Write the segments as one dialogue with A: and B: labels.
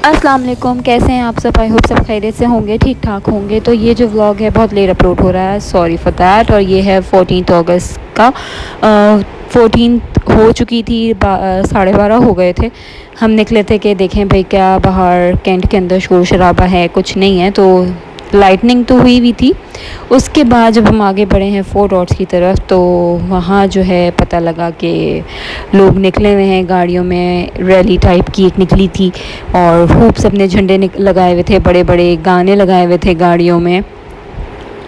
A: अस्सलाम वालेकुम, कैसे हैं आप सब। आई होप सब खैरियत से होंगे, ठीक ठाक होंगे। तो ये जो व्लॉग है बहुत लेट अपलोड हो रहा है, सॉरी फॉर दैट। और ये है 14 अगस्त का। 14 हो चुकी थी, 12:30 हो गए थे। हम निकले थे कि देखें भाई क्या बाहर कैंट के अंदर शोर शराबा है, कुछ नहीं है। तो लाइटनिंग तो हुई थी। उसके बाद जब हम आगे बढ़े हैं फोर्ट रॉड्स की तरफ, तो वहाँ जो है पता लगा कि लोग निकले हुए हैं गाड़ियों में। रैली टाइप की एक निकली थी और खूब सबने झंडे लगाए हुए थे, बड़े बड़े गाने लगाए हुए थे गाड़ियों में।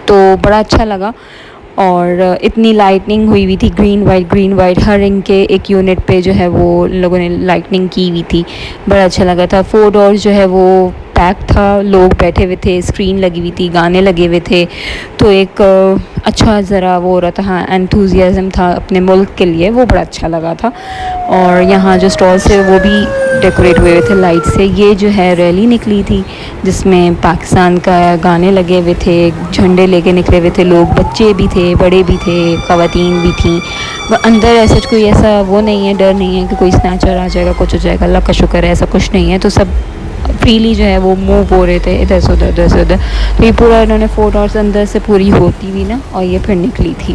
A: तो बड़ा अच्छा लगा। और इतनी लाइटनिंग हुई थी, ग्रीन वाइट हर रंग के एक यूनिट पे जो है वो लोगों ने लाइटनिंग की हुई थी। बड़ा अच्छा लगा था। फोर्ट डोर्स जो है वो पैक था, लोग बैठे हुए थे, स्क्रीन लगी हुई थी, गाने लगे हुए थे। तो एक अच्छा ज़रा वो हो रहा था, हाँ, एंथुजियाज़म था अपने मुल्क के लिए, वो बड़ा अच्छा लगा था। और यहाँ जो स्टॉल्स थे वो भी डेकोरेट हुए थे लाइट से। ये जो है रैली निकली थी जिसमें पाकिस्तान का गाने लगे हुए थे, झंडे लेके निकले हुए थे लोग, बच्चे भी थे, बड़े भी थे, ख़वातीन भी थी। अंदर ऐसा कोई ऐसा वो नहीं है, डर नहीं है कि कोई स्नैचर आ जाएगा, कुछ हो जाएगा। अल्लाह का शुक्र है ऐसा कुछ नहीं है। तो सब फ्रीली जो है वो मूव हो रहे थे इधर से उधर, इधर से उधर। तो ये पूरा इन्होंने 4 आवर्स अंदर से पूरी होती हुई ना, और ये फिर निकली थी।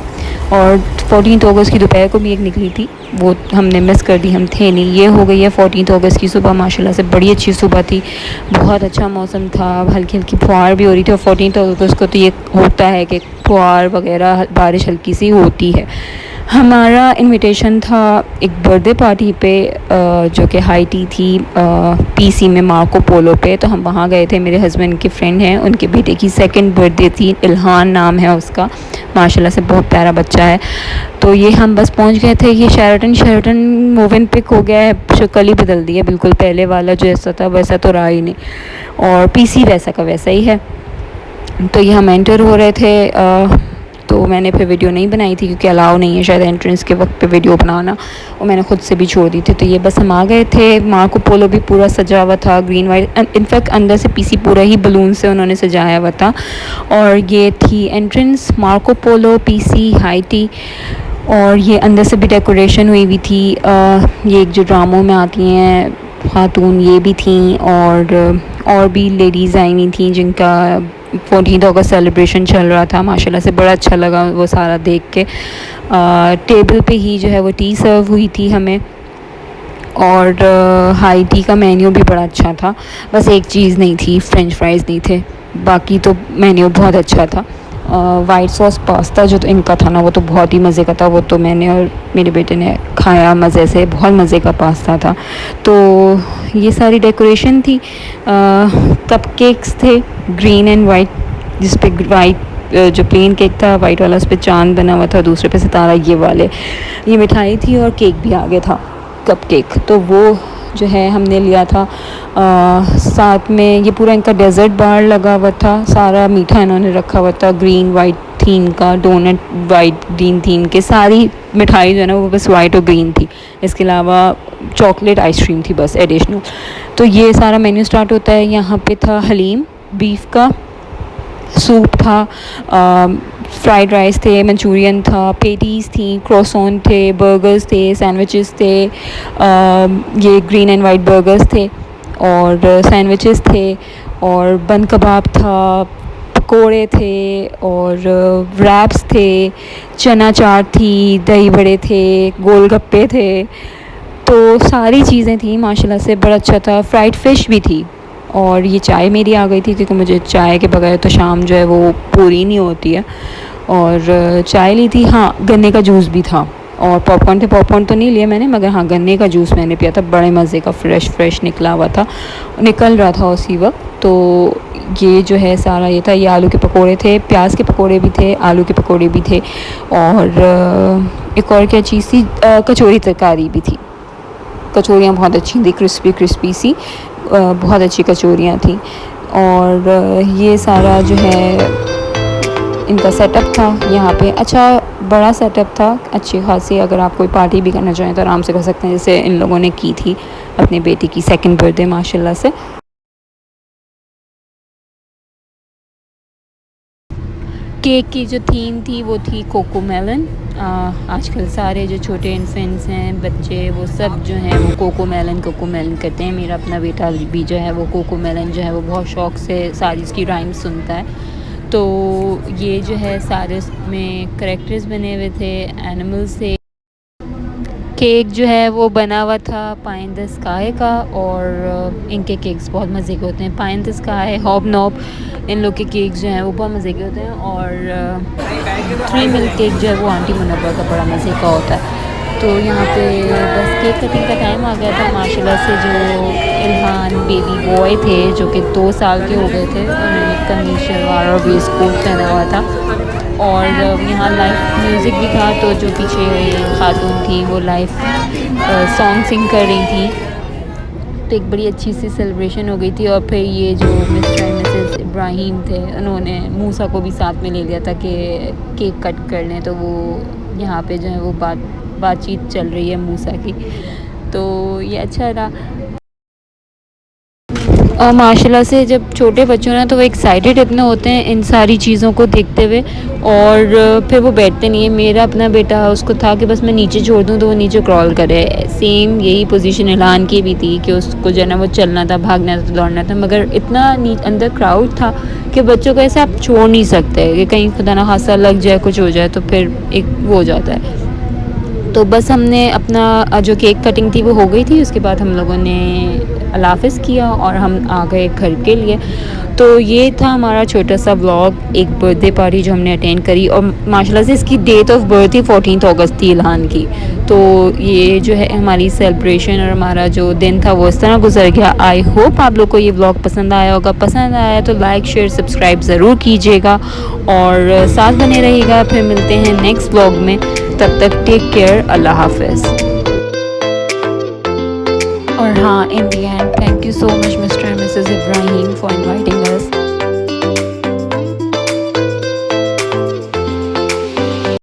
A: और 14 अगस्त की दोपहर को भी एक निकली थी, वो हमने मिस कर दी, हम थे नहीं। ये हो गई है 14 अगस्त की सुबह, माशाल्लाह से बड़ी अच्छी सुबह थी, बहुत अच्छा मौसम था, हल्की हल्की फुहार भी हो रही थी। और 14 अगस्त को तो ये होता है कि फुहार वगैरह बारिश हल्की सी होती है। हमारा इनविटेशन था एक बर्थडे पार्टी पे, जो कि हाई टी थी पीसी में, मार्को पोलो पे। तो हम वहाँ गए थे, मेरे हस्बैंड के फ्रेंड हैं, उनके बेटे की सेकंड बर्थडे थी, इल्हान नाम है उसका, माशाल्लाह से बहुत प्यारा बच्चा है। तो ये हम बस पहुँच गए थे। ये शेराटन मूविन पिक हो गया है, शक्ल ही बदल दी है बिल्कुल, पहले वाला जो ऐसा था वैसा तो रहा ही नहीं, और पीसी वैसा का वैसा ही है। तो ये हम एंटर हो रहे थे, तो मैंने फिर वीडियो नहीं बनाई थी क्योंकि अलाउ नहीं है शायद एंट्रेंस के वक्त पे वीडियो बनाना, और मैंने ख़ुद से भी छोड़ दी थी। तो ये बस हम आ गए थे। मार्को पोलो भी पूरा सजा हुआ था, ग्रीन वाइट, इनफैक्ट अंदर से पीसी पूरा ही बलून से उन्होंने सजाया हुआ था। और ये थी entrance, Marco Polo PC high tea. और ये अंदर से भी डेकोरेशन हुई थी। ये एक जो ड्रामों में आती हैं खातून, ये भी थी, और भी लेडीज़ आई हुई थी जिनका 14 अगस्त सेलिब्रेशन चल रहा था। माशाल्लाह से बड़ा अच्छा लगा वो सारा देख के। टेबल पे ही जो है वो टी सर्व हुई थी हमें, और हाई टी का मेन्यू भी बड़ा अच्छा था। बस एक चीज़ नहीं थी, फ्रेंच फ्राइज़ नहीं थे, बाकी तो मेन्यू बहुत अच्छा था। वाइट सॉस पास्ता जो तो इनका था ना, वो तो बहुत ही मज़े का था। वो तो मैंने और मेरे बेटे ने खाया मज़े से, बहुत मज़े का पास्ता था। तो ये सारी डेकोरेशन थी। कपकेक्स थे ग्रीन एंड वाइट, जिस पे वाइट जो प्लेन केक था वाइट वाला, उस पर चांद बना हुआ था, दूसरे पे सितारा, ये वाले। ये मिठाई थी और केक भी आगे था, कपकेक। तो वो जो है हमने लिया था। साथ में ये पूरा इनका डेज़र्ट बार लगा हुआ था, सारा मीठा इन्होंने रखा हुआ था, ग्रीन वाइट थीम का, डोनट वाइट ग्रीन थीम के। सारी मिठाई जो है ना वो बस वाइट और ग्रीन थी, इसके अलावा चॉकलेट आइसक्रीम थी बस एडिशनल। तो ये सारा मेन्यू स्टार्ट होता है। यहाँ पे था हलीम बीफ का, सूप था, फ्राइड राइस थे, मंचूरियन था, पेटीज़ थी, क्रोसॉन थे, बर्गर्स थे, सैंडविचेस थे। ये ग्रीन एंड वाइट बर्गर्स थे और सैंडविचेस थे, और बन कबाब था, पकोड़े थे, और रैप्स थे, चना चाट थी, दही बड़े थे, गोलगप्पे थे। तो सारी चीज़ें थी माशाल्लाह से, बड़ा अच्छा था। फ्राइड फ़िश भी थी। और ये चाय मेरी आ गई थी क्योंकि मुझे चाय के बगैर तो शाम जो है वो पूरी नहीं होती है, और चाय ली थी। हाँ, गन्ने का जूस भी था, और पॉपकॉर्न थे। पॉपकॉर्न तो नहीं लिया मैंने, मगर हाँ गन्ने का जूस मैंने पिया था, बड़े मज़े का, फ्रेश निकला हुआ था, निकल रहा था उसी वक्त। तो ये जो है सारा ये था। ये आलू के पकोड़े थे, प्याज के पकोड़े भी थे, आलू के पकोड़े भी थे, और एक और क्या चीज़ थी, कचौरी तरकारी भी थी। कचौरियाँ बहुत अच्छी थी, क्रिस्पी सी, बहुत अच्छी कचौरियाँ थी। और ये सारा जो है इनका सेटअप था यहाँ पे। अच्छा बड़ा सेटअप था, अच्छी खासी। अगर आप कोई पार्टी भी करना चाहें तो आराम से कर सकते हैं, जैसे इन लोगों ने की थी अपने बेटी की सेकंड बर्थडे माशाल्लाह से। केक की जो थीम थी वो थी कोको मेलन, आजकल सारे जो छोटे इन्फेंट्स हैं बच्चे वो सब जो हैं वो कोको मेलन करते हैं। मेरा अपना बेटा भी जो है वो कोको मेलन जो है वो बहुत शौक़ से सारी इसकी राइम्स सुनता है। तो ये जो है सारे में करैक्टर्स बने हुए थे, एनिमल्स थे। केक जो है वो बना हुआ था पाई इन द स्काई का, और इनके केक्स बहुत मज़े के होते हैं। Pie in the sky, hob nob, इन लोग के केक जो हैं वो बहुत मज़े के होते हैं। और 3 मिल्क केक जो है वो आंटी मुनव्वर का बड़ा मज़े का होता है। तो यहाँ पे बस केक कटिंग का टाइम आ गया था। माशाल्लाह से जो इल्हान बेबी बॉय थे जो कि 2 साल के हो गए थे, उन्होंने कमीज शलवार और वेस्ट कोट पहना हुआ था। और यहाँ लाइव म्यूज़िक भी था, तो जो पीछे खातून थी वो लाइव सॉन्ग सिंग कर रही थी। तो एक बड़ी अच्छी सी सेलिब्रेशन हो गई थी। और फिर ये जो मिस्टर एंड मिसेस इब्राहिम थे, उन्होंने मूसा को भी साथ में ले लिया था कि केक कट कर लें। तो वो यहाँ पे जो है वो बातचीत चल रही है मूसा की। तो ये अच्छा रहा। और माशाल्लाह से जब छोटे बच्चों ना तो वो एक्साइटेड इतने होते हैं इन सारी चीज़ों को देखते हुए, और फिर वो बैठते नहीं है। मेरा अपना बेटा उसको था कि बस मैं नीचे छोड़ दूँ तो वो नीचे क्रॉल करे। सेम यही पोजीशन ऐलान की भी थी कि उसको जो है ना वो चलना था, भागना था, दौड़ना था, मगर इतना अंदर क्राउड था कि बच्चों को ऐसे आप छोड़ नहीं सकते कि कहीं खुदा ना खासा लग जाए, कुछ हो जाए, तो फिर एक वो हो जाता है। तो बस हमने अपना जो केक कटिंग थी वो हो गई थी। उसके बाद हम लोगों ने अल्लाह हाफ़िज़ किया और हम आ गए घर के लिए। तो ये था हमारा छोटा सा व्लॉग, एक बर्थडे पार्टी जो हमने अटेंड करी। और माशाल्लाह से इसकी डेट ऑफ बर्थ ही 14 अगस्त थी इल्हान की। तो ये जो है हमारी सेलिब्रेशन और हमारा जो दिन था वो इस तरह गुजर गया। आई होप आप लोग को ये व्लॉग पसंद आया होगा। पसंद आया तो लाइक शेयर सब्सक्राइब ज़रूर कीजिएगा और साथ बने रहिएगा। फिर मिलते हैं नेक्स्ट व्लॉग में, तब तक टेक केयर, अल्लाह हाफ़िज़। और हाँ, in the end thank you so much Mr and Mrs Ibrahim for inviting